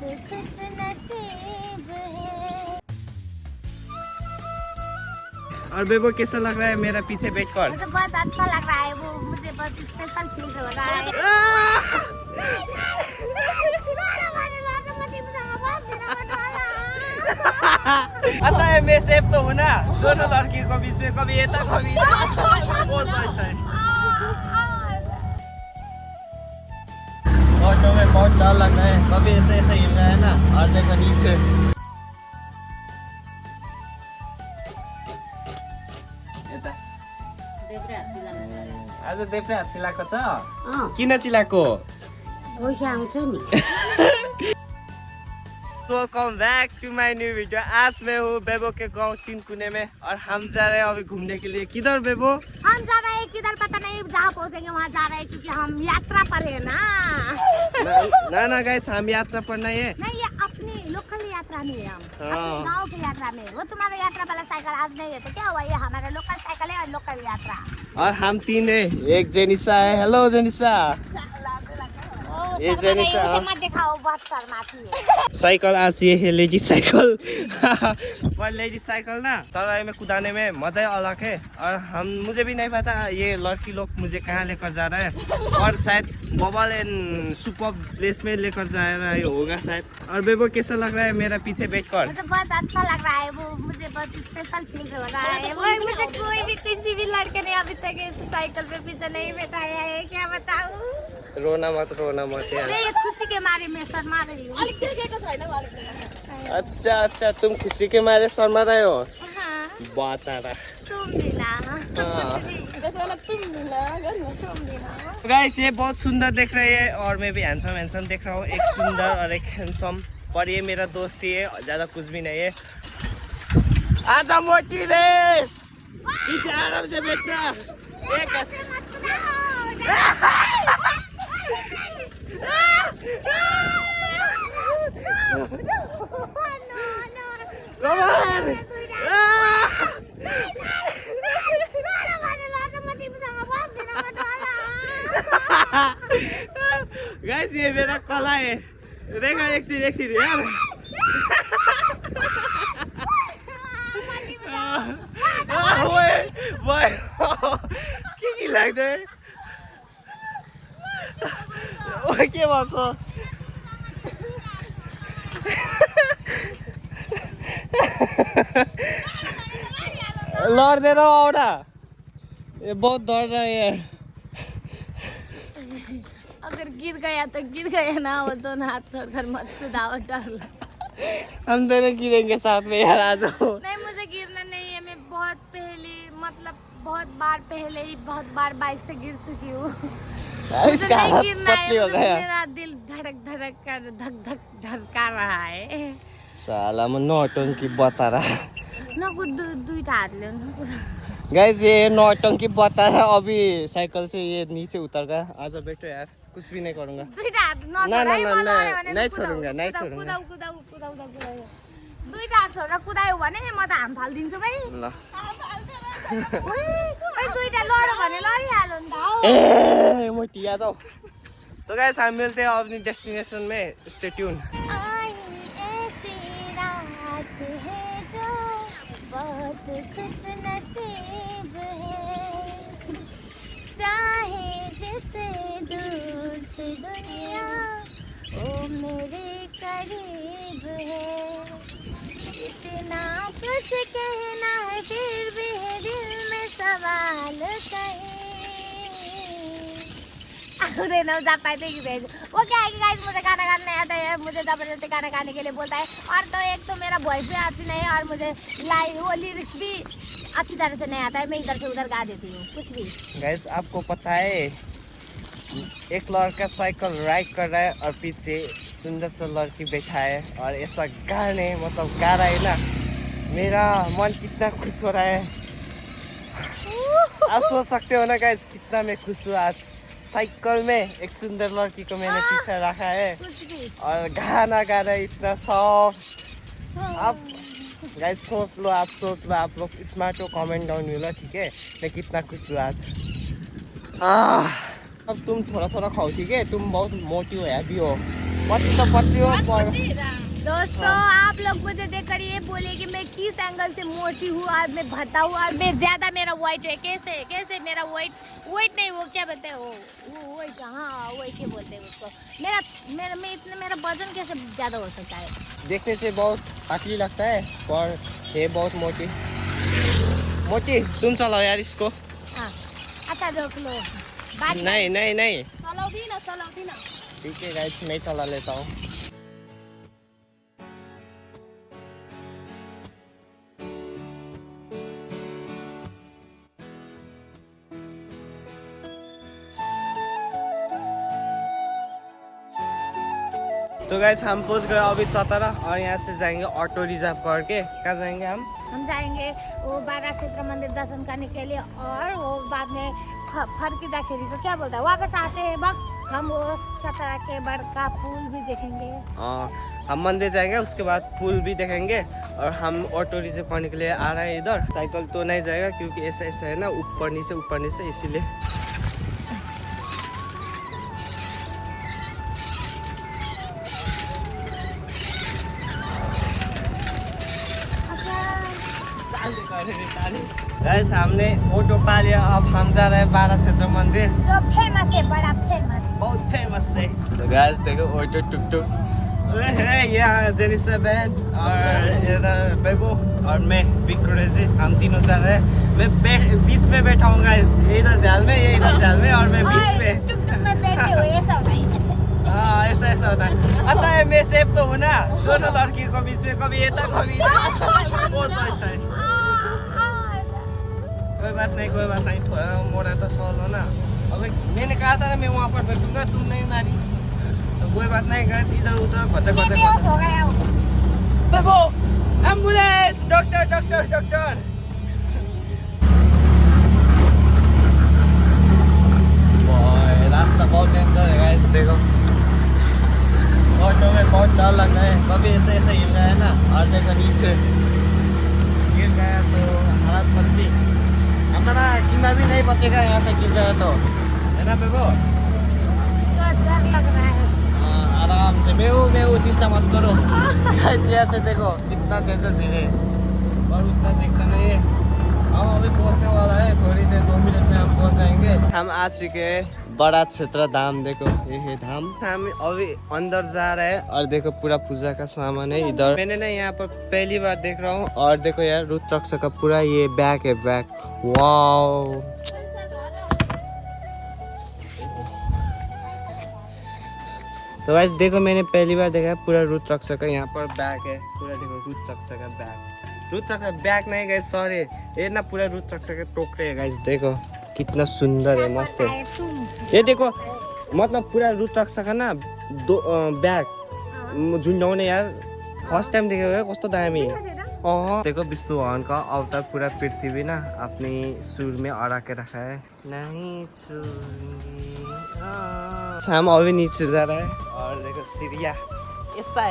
खुश नसीब है। और बेबो कैसा लग रहा है मेरा पीछे बैठकर? मुझे बहुत अच्छा लग रहा है, वो मुझे बहुत स्पेशल फील हो रहा है। अच्छा है मैं सेफ तो हूँ ना दोनों लड़की को बीच में, कभी ये था कभी बहुत ऑटो में बहुत डर लग रहा है, कभी ऐसे ऐसे हिल रहा है ना। और देखो नीचे आज देब्रे हात चिलाएको छ। किन चिलाएको? Welcome back to my new video. आज मैं हूँ बेबो के गांव 3 कोने में और हम जा रहे हैं अभी घूमने के लिए। किधर बेबो? हम जा रहे हैं किधर पता नहीं, जहाँ पहुँचेंगे वहाँ जा रहे हैं क्योंकि हम यात्रा पर है ना। ना गाइस हम यात्रा पर नहीं है। नहीं ये अपनी लोकल यात्रा में है, हम अपने गाँव की यात्रा में। वो तुम्हारा यात्रा वाला साइकिल आज नहीं है तो क्या हुआ, ये हमारा लोकल साइकिल है और लोकल यात्रा। और हम 3 है, एक जेनिसा है। हेलो जेनिसा। ये जेनिसा मत दिखाओ, बहुत शर्माती है। साइकिल आज ये है लेडीज साइकिल। पर लेडीज साइकिल ना तराई में कुदाने में मजा ही अलग है। और हम मुझे भी नहीं पता ये लड़की लोग मुझे कहाँ लेकर जा रहा है, और शायद बबल एंड सुपर प्लेस में लेकर जा रहा है होगा शायद। और बेबो कैसा लग रहा है मेरा पीछे बैठकर? मुझे बहुत अच्छा लग रहा है, वो मुझे बहुत स्पेशल फील हो रहा है। वो मुझे कोई भी किसी भी लड़के ने अभी तक इस साइकिल पे पीछे नहीं बैठाया है, क्या बताऊं। रोना मत यार। ये खुशी के मारे मैं शर्मा रही हूँ। अच्छा तुम खुशी के मारे शर्मा रहे हो? हाँ। बता रहा तुम भी ना। गाइस ये बहुत सुंदर दिख रही है और मैं भी हैंडसम देख रहा हूँ। एक सुंदर और एक हैंडसम, पर ये मेरा दोस्त ही है, ज्यादा कुछ भी नहीं है। आजा मोटी रेस, पीछे आराम से बैठना। गाइस ये मेरा कला है, देखा एक सीन यार। के लाग्दै के भएको? लड्दै रहा, ये बहुत डर रहा है। अगर गिर गया तो गिर गया ना, वो दोनों हाथ छोड़कर मत कूदाओ, डर लगा। हम दोनों गिरेंगे साथ में यार, आ जाओ। नहीं मुझे गिरना नहीं है, मैं बहुत पहले मतलब बहुत बार बाइक से गिर चुकी हूँ। इसका हाथ पतली हो गया। मेरा दिल धड़क कर धक धड़का रहा है। साला म नौटंकी बता रहा। दुईटा हातले गाइस ये नौटंकी बता रहा। अभी साइकिल से ये नीचे उतर गया। आज बैठो यार, कुछ भी नहीं करूँगा। नहीं छोड़ूंगा। दुईटा हात छोडेर कुदायो भने म त हाम फालिदिन्छु भाइ। ल दुईटा लड्यो भने लडिहाल्यो नि त। ए मोटी आ जाओ। तो गाइस हम मिलते हैं अपनी डेस्टिनेशन में, स्टे ट्यून। बहुत खुश नसीब है, चाहे जिसे दूर से दुनिया ओ मेरे करीब है। इतना कुछ कहना है फिर भी है दिल में सवाल कहीं। जा पाते कि वो क्या है कि गाइस मुझे खाना खाना नहीं आता है, मुझे जबरदस्ती खाना खाने के लिए बोलता है। और तो एक तो मेरा वॉइस भी अच्छी नहीं है और मुझे वो लिरिक्स भी अच्छी तरह से नहीं आता है, मैं इधर से उधर गा देती हूँ कुछ भी। गाइस आपको पता है एक लड़का साइकिल राइड कर रहा है और पीछे सुंदर सा लड़की बैठा है और ऐसा गाने मतलब गा रहा है ना, मेरा मन कितना खुश हो रहा है। आप सोच सकते हो ना गाइस कितना मैं खुश हूँ आज। साइकिल में एक सुंदर लड़की को मैंने पीछे रखा है और गाना गा रहा है इतना सॉफ्ट। आप गाइस सोच लो, आप लोग स्मार्ट हो, कमेंट डाउन मिलो, ठीक है। मैं कितना खुश हूँ आज। अब तुम थोड़ा खाओ, ठीक है। तुम बहुत मोटी हो, हैवी हो। पत्ती तो पत्ती हो पर दोस्तों आप लोग मुझे देखकर ये बोले कि मैं किस एंगल से मोटी हूँ और मैं भद्दा हूँ और मैं ज्यादा मेरा वेट है। कैसे कैसे मेरा वेट नहीं, वो क्या बोलते हैं वो वेट, हाँ वेट ही बोलते हैं उसको। मेरा वजन कैसे ज्यादा हो सकता है? देखने से बहुत पतली लगता है पर ये बहुत मोटी। मोटी तुम चलाओ यार इसको। हाँ अच्छा रोक लो। नहीं नहीं नहीं चलाओ भी ना। ठीक है गाइस, मैं चला लेता हूँ। तो गाइस हम पहुंच गए अभी चतरा और यहाँ से जाएंगे ऑटो रिजर्व करके। कहाँ जाएंगे हम जाएंगे वो 12 क्षेत्र मंदिर दर्शन करने के लिए और वो बाद में फरकी दाखेरी को क्या बोलता है वापस आते हैं वक्त हम वो चतरा के बड़का पुल भी देखेंगे। हम मंदिर जाएंगे, उसके बाद पुल भी देखेंगे। और हम ऑटो रिजर्व करने के लिए आ रहे हैं इधर। साइकिल तो नहीं जाएगा क्योंकि ऐसा ऐसा है ना, ऊपर नीचे इसीलिए। सामने ऑटो पा लिया, अब हम जा रहे हैं 12 क्षेत्र मंदिर जो फेमस है, बड़ा फेमस, बहुत फेमस है। तो गाइस देखो ऑटो टुक यहाँ जेनिसा बहन और इधर बेबो और मैं विक्टोरिया जी, हम तीनों जा रहे हैं। मैं बीच में बैठा हूँ गाइस, ये इधर जाल में, ये इधर जाल में और मैं बीच में। टुक में बैठे हुए ऐसा होता है। हाँ ऐसा होता है। अच्छा है मैं सेफ तो हूँ ना, दोनों लड़कियों को बीच में, कभी ये था कभी बहुत ऐसा है। कोई बात नहीं, थोड़ा मोड़ा तो सॉल्व हो ना। अब मैंने कहा था ना मैं वहाँ पर बैठूंगा, तुम नहीं मानी, तो कोई बात नहीं। गाइस इधर उधर खचा हो गया बेबो, एम्बुलेंस, डॉक्टर। रास्ता बहुत डेंजर है गाइस, देखो ऑटो में बहुत डर लग रहा है, कभी ऐसे हिल रहा है ना, और देखो नीचे गिर गया तो हालत बदली। हमारा कीमा भी नहीं बचेगा यहाँ से गिर गया तो, है ना बेबो? डर लग रहा है। आराम से मैं चिंता मत करो। यहाँ से देखो कितना डेंजर भीड़ है और उतना देखता नहीं है। हम अभी पहुँचने वाला है, थोड़ी देर 2 मिनट में हम पहुँच जाएंगे। हम आ चुके हैं बड़ा क्षेत्र धाम, देखो ये है धाम। हम अभी अंदर जा रहे हैं और देखो पूरा पूजा का सामान है इधर। मैंने ना यहाँ पर पहली बार देख रहा हूँ। और देखो यार रुद्राक्ष का पूरा ये बैग है, बैग। वाओ तो गाइस देखो मैंने पहली बार देखा है पूरा रुद्राक्ष का यहाँ पर बैग है। पूरा देखो रुद्राक्ष का बैग, रुद्राक्ष बैग नहीं गाइस, सॉरी, ये ना पूरा रुद्राक्ष के टोकरे है गाइस। देखो कितना सुंदर है, मस्त है। ये देखो मतलब पूरा रुद्राक्ष का ना बैग झुन्डाउने यार, फर्स्ट टाइम देखेको कस्तो दामी। देखो विष्णु भगवान का अवतार पूरा पृथ्वी ना अपनी सुर में अड़ा के रखा है। नहीं छोड़ेंगे। हम अभी नीचे जा रहा है और देखो सीढ़िया ऐसा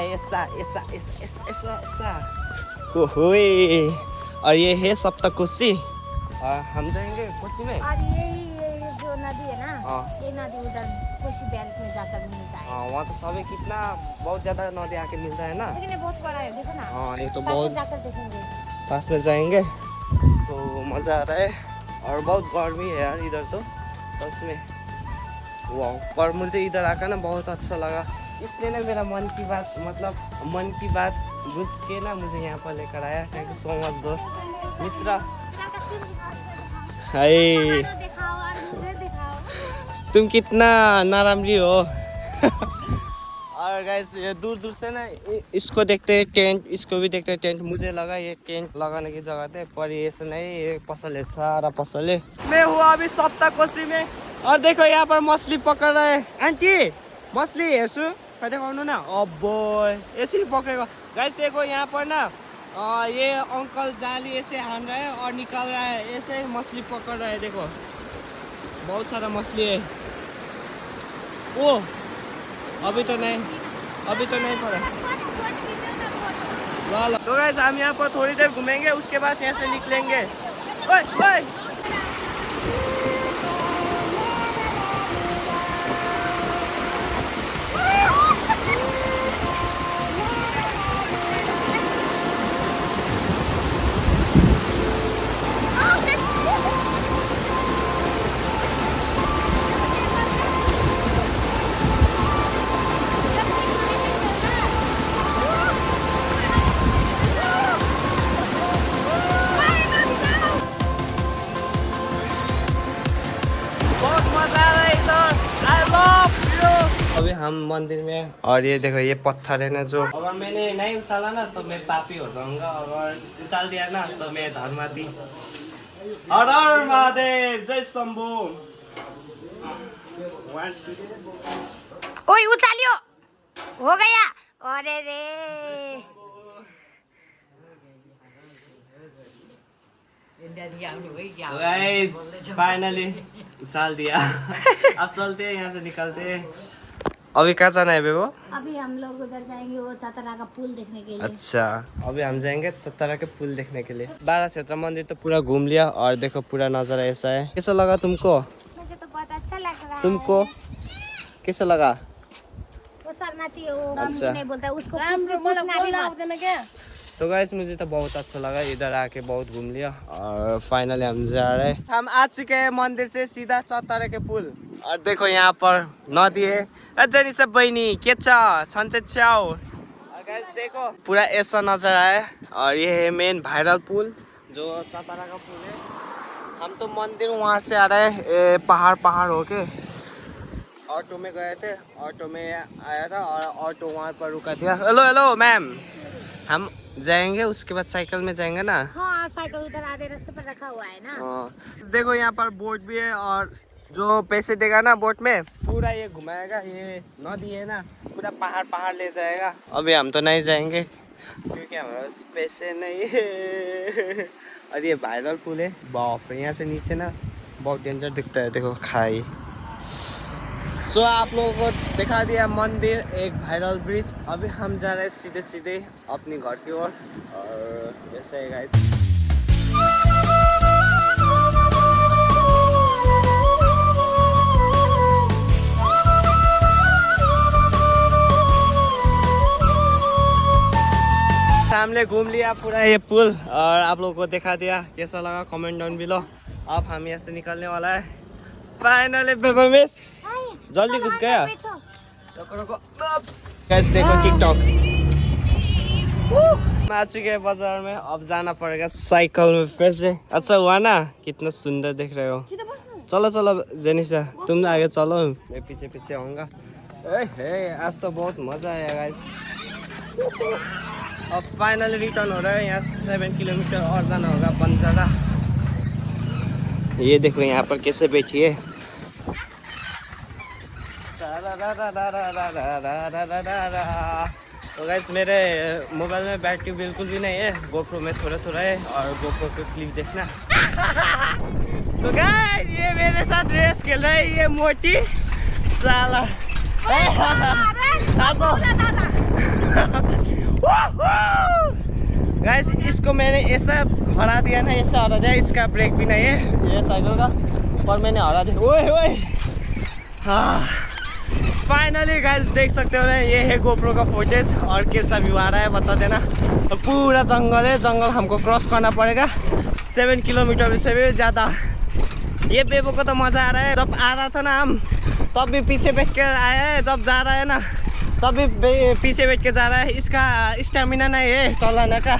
ओहोए। और ये है सप्तकोशी और हम जाएंगे कोशी में। और ये जो नदी है ना, ये नदी उधर कोशी बेल्ट में जाकर मिलता है। वहाँ तो सभी कितना बहुत ज्यादा नदी आके मिलता है ना, लेकिन ये बहुत बड़ा है, देखो ना। हाँ ये तो बहुत जाकर देखेंगे, पास में जाएंगे तो मजा आ रहा है। और बहुत गर्मी है यार इधर तो सच में। वाह, पर मुझे इधर आकर ना बहुत अच्छा लगा, इसलिए ना मेरा मन की बात गुज के ना मुझे यहाँ पर लेकर आया। थैंक यू सो मच दोस्त मित्र। हाय तुम कितना नारामरी हो। और गाइस ये दूर से ना इसको देखते हैं टेंट, इसको भी देखते हैं टेंट। मुझे लगा ये टेंट लगाने की जगह थे, पर ये ऐसा नहीं, ये पसल है, सारा पसल है। मैं हुआ अभी सप्तकोशी में और देखो यहाँ पर मछली पकड़ रहे हैं। आंटी मछली हेर्छु देखाउनु ना, अब यसरी पकड़ेको। गाइस देखो यहाँ पर ना ये अंकल जाली ऐसे हान रहा है और निकाल रहा है, ऐसे मछली पकड़ रहा है। देखो बहुत सारा मछली है। ओ अभी तो नहीं पड़ा। तो गाइस हम यहाँ पर थोड़ी देर घूमेंगे, उसके बाद यहाँ से निकलेंगे। ओए ओए हम मंदिर में और ये देखो ये पत्थर है ना जो अगर मैंने नहीं उछाला ना तो मैं पापी हो जाऊंगा अगर उछाल दिया ना तो मैं धर्माती हर हर महादेव जय शंभू ओए उछालियो हो गया अरे रे गाइस फाइनली उछाल दिया अब चलते हैं यहाँ से निकलते हैं अभी कहाँ जाना है बेबो अभी हम लोग उधर जाएंगे वो चतरा का पुल देखने के लिए अच्छा अभी हम जाएंगे चतरा के पुल देखने के लिए 12 क्षेत्र मंदिर तो पूरा घूम लिया और देखो पूरा नजारा ऐसा है कैसा लगा तुमको मुझे तो बहुत अच्छा लग रहा है तुमको कैसा लगा वो शर्माती है वो अच्छा नहीं बोलता उसको पूछना भी क्या तो गाइस मुझे तो बहुत अच्छा लगा इधर आके बहुत घूम लिया और फाइनली हम जा रहे हैं हम आ चुके हैं मंदिर से सीधा चतरा के पुल और देखो यहाँ पर नदी है जनी सब बहनी के छाओ और गाइस देखो पूरा ऐसा नजर आया और ये है मेन वायरल पुल जो चतरा का पुल है हम तो मंदिर वहाँ से आ रहे हैं पहाड़ होके ऑटो में गए थे ऑटो में आया था और ऑटो वहाँ पर रुका दिया हेलो मैम हम जाएंगे उसके बाद साइकिल में जाएंगे ना हाँ साइकिल उधर आधे रास्ते पर रखा हुआ है ना देखो यहाँ पर बोट भी है और जो पैसे देगा ना बोट में पूरा ये घुमाएगा ये नदी है ना पूरा पहाड़ ले जाएगा अभी हम तो नहीं जाएंगे क्योंकि हमारे पास पैसे नहीं है और ये वायरल पुल है बाप रे यहाँ से नीचे ना बहुत डेंजर दिखता है देखो खाई सो आप लोगों को दिखा दिया मंदिर एक वायरल ब्रिज अभी हम जा रहे हैं सीधे अपनी घर की ओर और ऐसा है गाइस हमने घूम लिया पूरा ये पुल और आप लोगों को दिखा दिया कैसा लगा कमेंट डाउन बिलो अब हम यहाँ से निकलने वाला है फाइनली बेबो मिस जल्दी घुस गया गाइस देखो टिकटॉक मैं आ चुके हैं बाजार में अब जाना पड़ेगा साइकिल में फिर से अच्छा हुआ ना कितना सुंदर दिख रहे हो चलो जेनिसा तुम आगे चलो मैं पीछे आऊंगा आज तो बहुत मजा आया गाइस अब फाइनली रिटर्न हो रहा है यहाँ 7 किलोमीटर और जाना होगा बंजारा ये देखो यहाँ पर कैसे बैठी है तो गाइस मेरे मोबाइल में बैटरी बिल्कुल भी नहीं है गोप्रो में थोड़ा है और गोप्रो पे क्लिप देखना तो गाइस ये मेरे साथ रेस खेल रहा है ये मोटी साला गाइस इसको मैंने ऐसा हरा दिया ना ऐसा हरा दिया इसका ब्रेक भी नहीं है ये साइकिल का पर मैंने हरा दिया ओए फाइनली गाइस देख सकते हो ना ये है गोप्रो का फुटेज और कैसा व्यू आ रहा है बता देना तो पूरा जंगल है जंगल हमको क्रॉस करना पड़ेगा 7 किलोमीटर से भी ज़्यादा ये बेबो को तो मज़ा आ रहा है जब आ रहा था ना हम तब भी पीछे बैठ के आया है जब जा रहा है ना तब भी पीछे बैठ के जा रहा है इसका स्टेमिना नहीं है चलाने का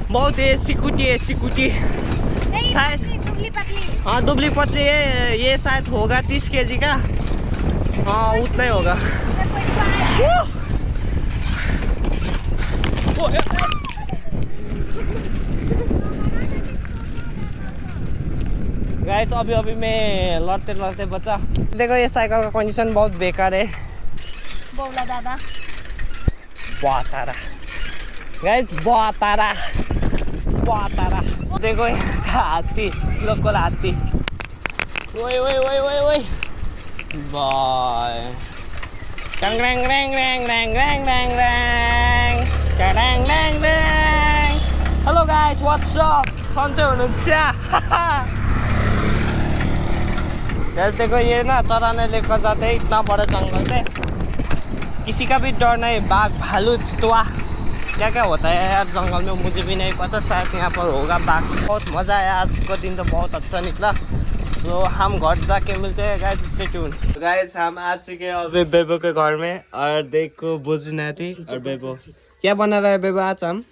बहुत है सिकुटी शायद हाँ दुबली पतली है ये शायद होगा 30 kg का हाँ उतना ही होगा गाइस अभी मैं लड़ते बचा देखो ये साइकिल का कंडीशन बहुत बेकार है बोला दादा बातारा गाइस बातारा देखो हाथी लोकल हाथी ओए बाय टंग रैंग हेलो गाइस व्हाट्स अप सन्चै हुनुहुन्छ गाइस देखो ये ना चराने लेकर जाते हैं इतना बड़ा जंगल में किसी का भी डर नहीं बाघ भालू चितुआ क्या होता है यार जंगल में मुझे भी नहीं पता शायद यहाँ पर होगा बाघ बहुत मज़ा आया आज का दिन तो बहुत अच्छा निकला तो हम घर जाके मिलते हैं गाइस स्टे ट्यून तो गाइस हम आ चुके हैं अभी बेबो के घर में और देखो बुझ नाती और बेबो क्या बना रहा है बेबो आज हम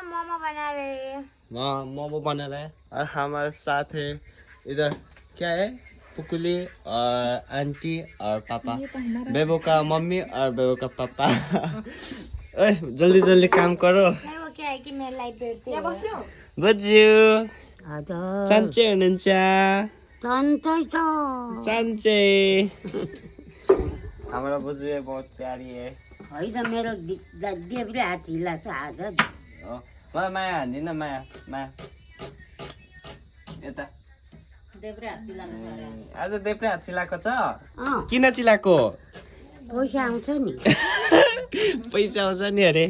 मोमो बना रहे हैं हाँ मोमो बना रहा है और हमारे साथ है इधर क्या है पुकुली और आंटी और पापा, बेबो का मम्मी और बेबो का पापा। ओए जल्दी जल्दी काम करो। नहीं वो क्या है कि मैं लाइट बैठती हूँ बज्यू हजुर चान्चे हुनुहुन्छ सन्चै छ चान्चे। हमारा बज्यू बहुत प्यारी है। होइन मेरो देब्रे हात हिला छ आज मलाई माया हान्दिन माया माया यता देब्रे हात हिलानु छ अरे आज देब्रे हात चिलाएको छ। अँ किन चिलाएको? पैसा आउँछ नि पैसा आउँछ नि अरे।